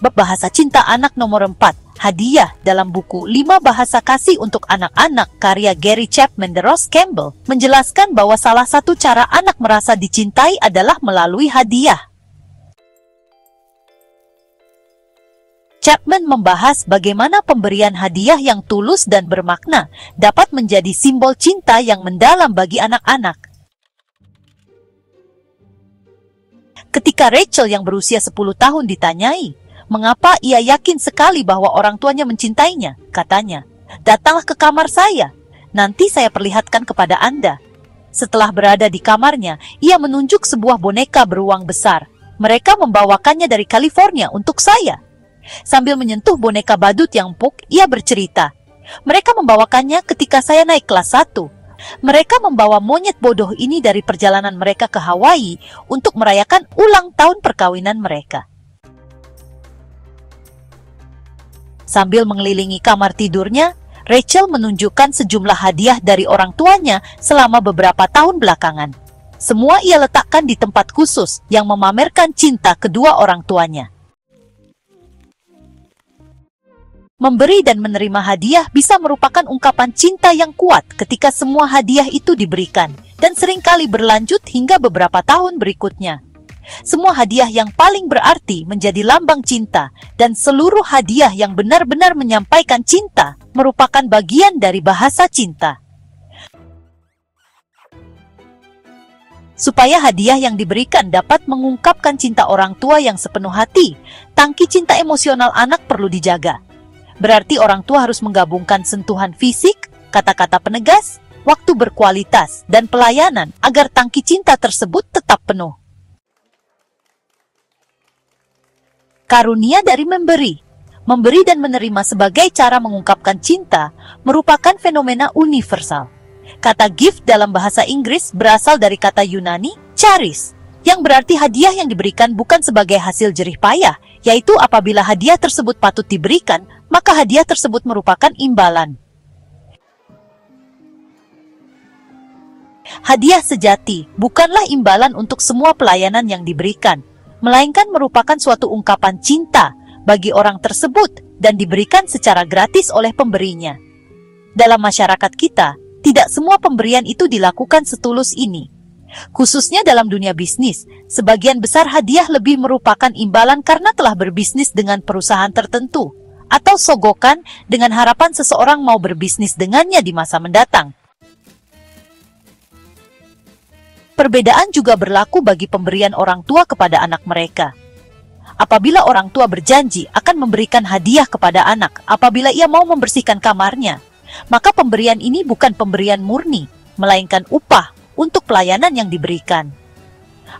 Bab bahasa cinta anak nomor 4, hadiah dalam buku 5 bahasa kasih untuk anak-anak karya Gary Chapman dan Ross Campbell menjelaskan bahwa salah satu cara anak merasa dicintai adalah melalui hadiah. Chapman membahas bagaimana pemberian hadiah yang tulus dan bermakna dapat menjadi simbol cinta yang mendalam bagi anak-anak. Ketika Rachel yang berusia 10 tahun ditanyai, mengapa ia yakin sekali bahwa orang tuanya mencintainya, katanya, "Datanglah ke kamar saya, nanti saya perlihatkan kepada Anda." Setelah berada di kamarnya, ia menunjuk sebuah boneka beruang besar. Mereka membawakannya dari California untuk saya. Sambil menyentuh boneka badut yang empuk, ia bercerita, "Mereka membawakannya ketika saya naik kelas 1. Mereka membawa monyet bodoh ini dari perjalanan mereka ke Hawaii untuk merayakan ulang tahun perkawinan mereka." Sambil mengelilingi kamar tidurnya, Rachel menunjukkan sejumlah hadiah dari orang tuanya selama beberapa tahun belakangan. Semua ia letakkan di tempat khusus yang memamerkan cinta kedua orang tuanya. Memberi dan menerima hadiah bisa merupakan ungkapan cinta yang kuat ketika semua hadiah itu diberikan, dan seringkali berlanjut hingga beberapa tahun berikutnya. Semua hadiah yang paling berarti menjadi lambang cinta, dan seluruh hadiah yang benar-benar menyampaikan cinta merupakan bagian dari bahasa cinta. Supaya hadiah yang diberikan dapat mengungkapkan cinta orang tua yang sepenuh hati, tangki cinta emosional anak perlu dijaga. Berarti orang tua harus menggabungkan sentuhan fisik, kata-kata penegas, waktu berkualitas, dan pelayanan agar tangki cinta tersebut tetap penuh. Karunia dari memberi. Memberi dan menerima sebagai cara mengungkapkan cinta merupakan fenomena universal. Kata gift dalam bahasa Inggris berasal dari kata Yunani charis, yang berarti hadiah yang diberikan bukan sebagai hasil jerih payah, yaitu apabila hadiah tersebut patut diberikan, maka hadiah tersebut merupakan imbalan. Hadiah sejati bukanlah imbalan untuk semua pelayanan yang diberikan, melainkan merupakan suatu ungkapan cinta bagi orang tersebut dan diberikan secara gratis oleh pemberinya. Dalam masyarakat kita, tidak semua pemberian itu dilakukan setulus ini. Khususnya dalam dunia bisnis, sebagian besar hadiah lebih merupakan imbalan karena telah berbisnis dengan perusahaan tertentu, atau sogokan dengan harapan seseorang mau berbisnis dengannya di masa mendatang. Perbedaan juga berlaku bagi pemberian orang tua kepada anak mereka. Apabila orang tua berjanji akan memberikan hadiah kepada anak apabila ia mau membersihkan kamarnya, maka pemberian ini bukan pemberian murni, melainkan upah untuk pelayanan yang diberikan.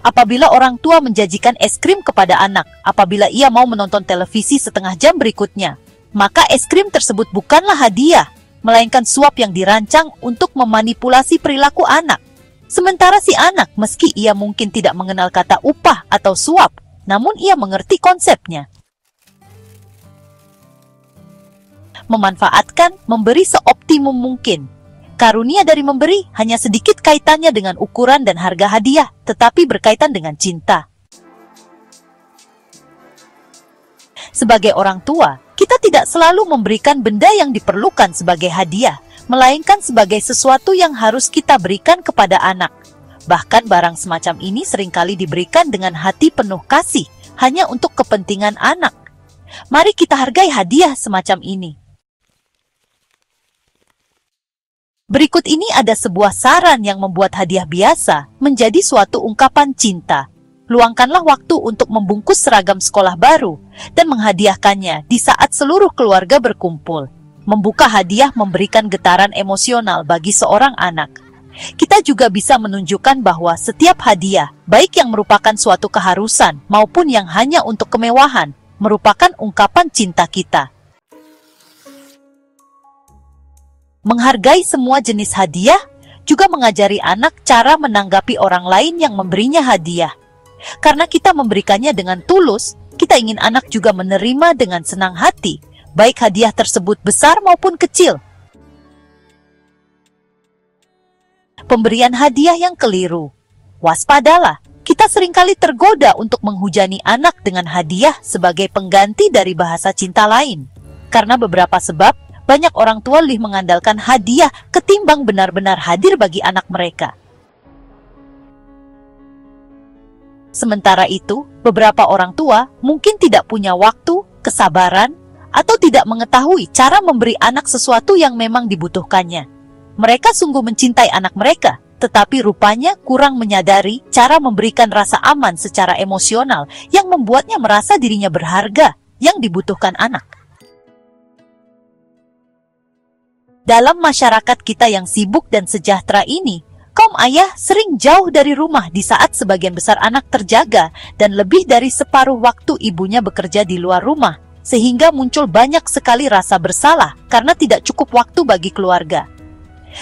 Apabila orang tua menjanjikan es krim kepada anak apabila ia mau menonton televisi setengah jam berikutnya, maka es krim tersebut bukanlah hadiah, melainkan suap yang dirancang untuk memanipulasi perilaku anak. Sementara si anak, meski ia mungkin tidak mengenal kata upah atau suap, namun ia mengerti konsepnya. Memanfaatkan memberi seoptimum mungkin. Karunia dari memberi hanya sedikit kaitannya dengan ukuran dan harga hadiah, tetapi berkaitan dengan cinta. Sebagai orang tua, kita tidak selalu memberikan benda yang diperlukan sebagai hadiah, melainkan sebagai sesuatu yang harus kita berikan kepada anak. Bahkan barang semacam ini seringkali diberikan dengan hati penuh kasih, hanya untuk kepentingan anak. Mari kita hargai hadiah semacam ini. Berikut ini ada sebuah saran yang membuat hadiah biasa menjadi suatu ungkapan cinta. Luangkanlah waktu untuk membungkus seragam sekolah baru dan menghadiahkannya di saat seluruh keluarga berkumpul. Membuka hadiah memberikan getaran emosional bagi seorang anak. Kita juga bisa menunjukkan bahwa setiap hadiah, baik yang merupakan suatu keharusan maupun yang hanya untuk kemewahan, merupakan ungkapan cinta kita. Menghargai semua jenis hadiah juga mengajari anak cara menanggapi orang lain yang memberinya hadiah. Karena kita memberikannya dengan tulus, kita ingin anak juga menerima dengan senang hati, baik hadiah tersebut besar maupun kecil. Pemberian hadiah yang keliru. Waspadalah, Kita seringkali tergoda untuk menghujani anak dengan hadiah sebagai pengganti dari bahasa cinta lain. Karena beberapa sebab, banyak orang tua lebih mengandalkan hadiah ketimbang benar-benar hadir bagi anak mereka. Sementara itu, beberapa orang tua mungkin tidak punya waktu, kesabaran, atau tidak mengetahui cara memberi anak sesuatu yang memang dibutuhkannya. Mereka sungguh mencintai anak mereka, tetapi rupanya kurang menyadari cara memberikan rasa aman secara emosional yang membuatnya merasa dirinya berharga yang dibutuhkan anak. Dalam masyarakat kita yang sibuk dan sejahtera ini, kaum ayah sering jauh dari rumah di saat sebagian besar anak terjaga dan lebih dari separuh waktu ibunya bekerja di luar rumah, sehingga muncul banyak sekali rasa bersalah karena tidak cukup waktu bagi keluarga.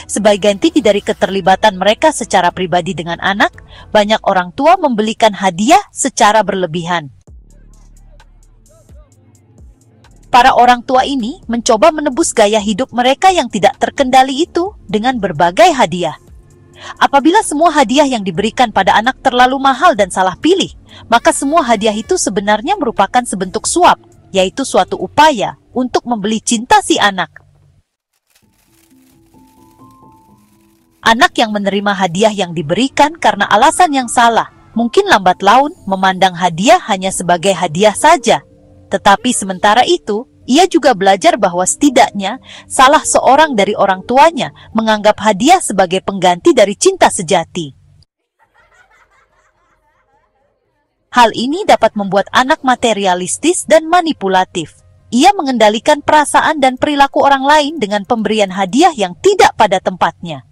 Sebagai ganti dari keterlibatan mereka secara pribadi dengan anak, banyak orang tua membelikan hadiah secara berlebihan. Para orang tua ini mencoba menebus gaya hidup mereka yang tidak terkendali itu dengan berbagai hadiah. Apabila semua hadiah yang diberikan pada anak terlalu mahal dan salah pilih, maka semua hadiah itu sebenarnya merupakan sebentuk suap, yaitu suatu upaya untuk membeli cinta si anak. Anak yang menerima hadiah yang diberikan karena alasan yang salah, mungkin lambat laun memandang hadiah hanya sebagai hadiah saja. Tetapi sementara itu, ia juga belajar bahwa setidaknya salah seorang dari orang tuanya menganggap hadiah sebagai pengganti dari cinta sejati. Hal ini dapat membuat anak materialistis dan manipulatif. Ia mengendalikan perasaan dan perilaku orang lain dengan pemberian hadiah yang tidak pada tempatnya.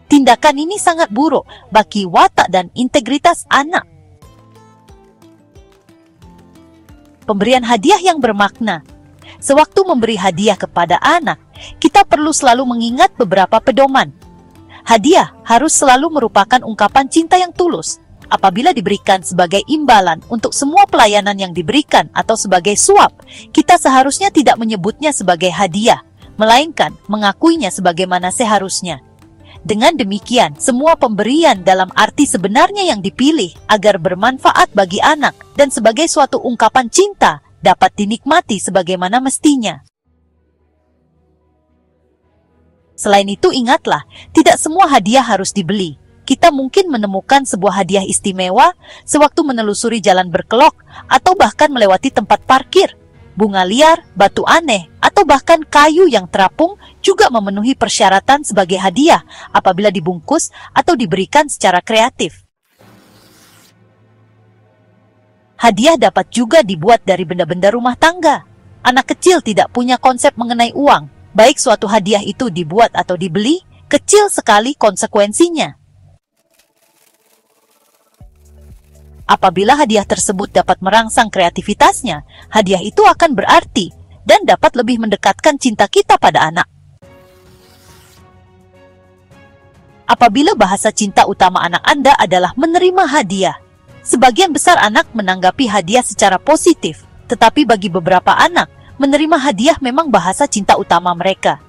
Tindakan ini sangat buruk bagi watak dan integritas anak. Pemberian hadiah yang bermakna. Sewaktu memberi hadiah kepada anak, kita perlu selalu mengingat beberapa pedoman. Hadiah harus selalu merupakan ungkapan cinta yang tulus. Apabila diberikan sebagai imbalan untuk semua pelayanan yang diberikan atau sebagai suap, kita seharusnya tidak menyebutnya sebagai hadiah, melainkan mengakuinya sebagaimana seharusnya. Dengan demikian, semua pemberian dalam arti sebenarnya yang dipilih agar bermanfaat bagi anak dan sebagai suatu ungkapan cinta dapat dinikmati sebagaimana mestinya. Selain itu, ingatlah, tidak semua hadiah harus dibeli. Kita mungkin menemukan sebuah hadiah istimewa sewaktu menelusuri jalan berkelok atau bahkan melewati tempat parkir. Bunga liar, batu aneh, atau bahkan kayu yang terapung juga memenuhi persyaratan sebagai hadiah apabila dibungkus atau diberikan secara kreatif. Hadiah dapat juga dibuat dari benda-benda rumah tangga. Anak kecil tidak punya konsep mengenai uang, baik suatu hadiah itu dibuat atau dibeli, kecil sekali konsekuensinya. Apabila hadiah tersebut dapat merangsang kreativitasnya, hadiah itu akan berarti dan dapat lebih mendekatkan cinta kita pada anak. Apabila bahasa cinta utama anak Anda adalah menerima hadiah, sebagian besar anak menanggapi hadiah secara positif, tetapi bagi beberapa anak, menerima hadiah memang bahasa cinta utama mereka.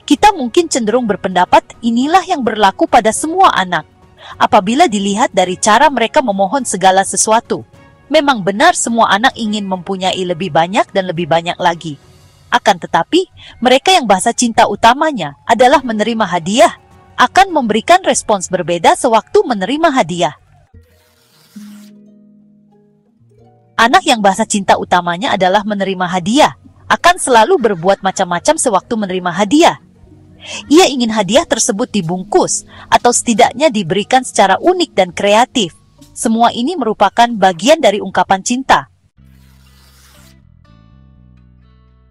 Kita mungkin cenderung berpendapat inilah yang berlaku pada semua anak. Apabila dilihat dari cara mereka memohon segala sesuatu, memang benar semua anak ingin mempunyai lebih banyak dan lebih banyak lagi. Akan tetapi, mereka yang bahasa cinta utamanya adalah menerima hadiah, akan memberikan respons berbeda sewaktu menerima hadiah. Anak yang bahasa cinta utamanya adalah menerima hadiah, akan selalu berbuat macam-macam sewaktu menerima hadiah. Ia ingin hadiah tersebut dibungkus atau setidaknya diberikan secara unik dan kreatif. Semua ini merupakan bagian dari ungkapan cinta.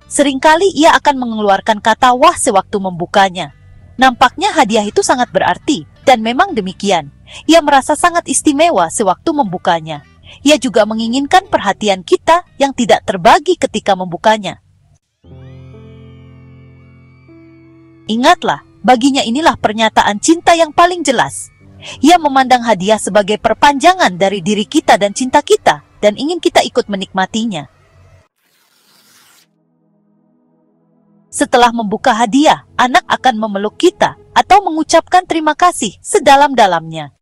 Seringkali ia akan mengeluarkan kata wah sewaktu membukanya. Nampaknya hadiah itu sangat berarti, dan memang demikian. Ia merasa sangat istimewa sewaktu membukanya. Ia juga menginginkan perhatian kita yang tidak terbagi ketika membukanya. Ingatlah, baginya inilah pernyataan cinta yang paling jelas. Ia memandang hadiah sebagai perpanjangan dari diri kita dan cinta kita, dan ingin kita ikut menikmatinya. Setelah membuka hadiah, anak akan memeluk kita atau mengucapkan terima kasih sedalam-dalamnya.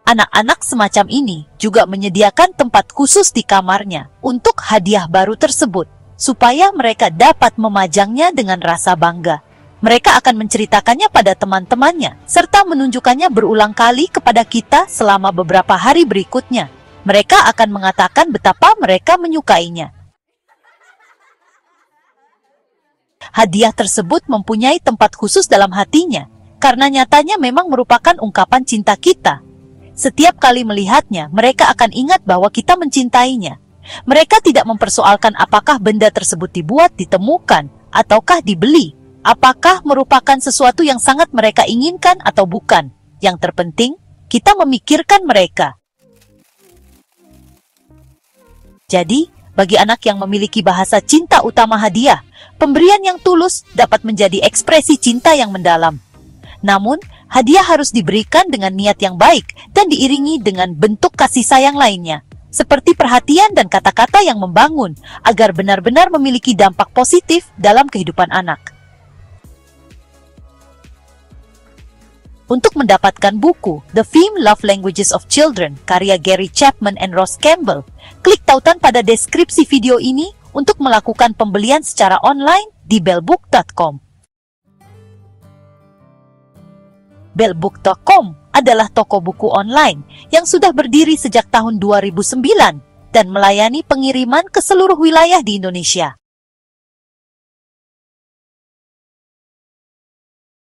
Anak-anak semacam ini juga menyediakan tempat khusus di kamarnya untuk hadiah baru tersebut, supaya mereka dapat memajangnya dengan rasa bangga. Mereka akan menceritakannya pada teman-temannya, serta menunjukkannya berulang kali kepada kita selama beberapa hari berikutnya. Mereka akan mengatakan betapa mereka menyukainya. Hadiah tersebut mempunyai tempat khusus dalam hatinya, karena nyatanya memang merupakan ungkapan cinta kita. Setiap kali melihatnya, mereka akan ingat bahwa kita mencintainya. Mereka tidak mempersoalkan apakah benda tersebut dibuat, ditemukan, ataukah dibeli. Apakah merupakan sesuatu yang sangat mereka inginkan atau bukan. Yang terpenting, kita memikirkan mereka. Jadi, bagi anak yang memiliki bahasa cinta utama hadiah, pemberian yang tulus dapat menjadi ekspresi cinta yang mendalam. Namun, hadiah harus diberikan dengan niat yang baik dan diiringi dengan bentuk kasih sayang lainnya, seperti perhatian dan kata-kata yang membangun, agar benar-benar memiliki dampak positif dalam kehidupan anak. Untuk mendapatkan buku The 5 Love Languages of Children karya Gary Chapman and Ross Campbell, klik tautan pada deskripsi video ini untuk melakukan pembelian secara online di bellbook.com. Bellbook.com adalah toko buku online yang sudah berdiri sejak tahun 2009 dan melayani pengiriman ke seluruh wilayah di Indonesia.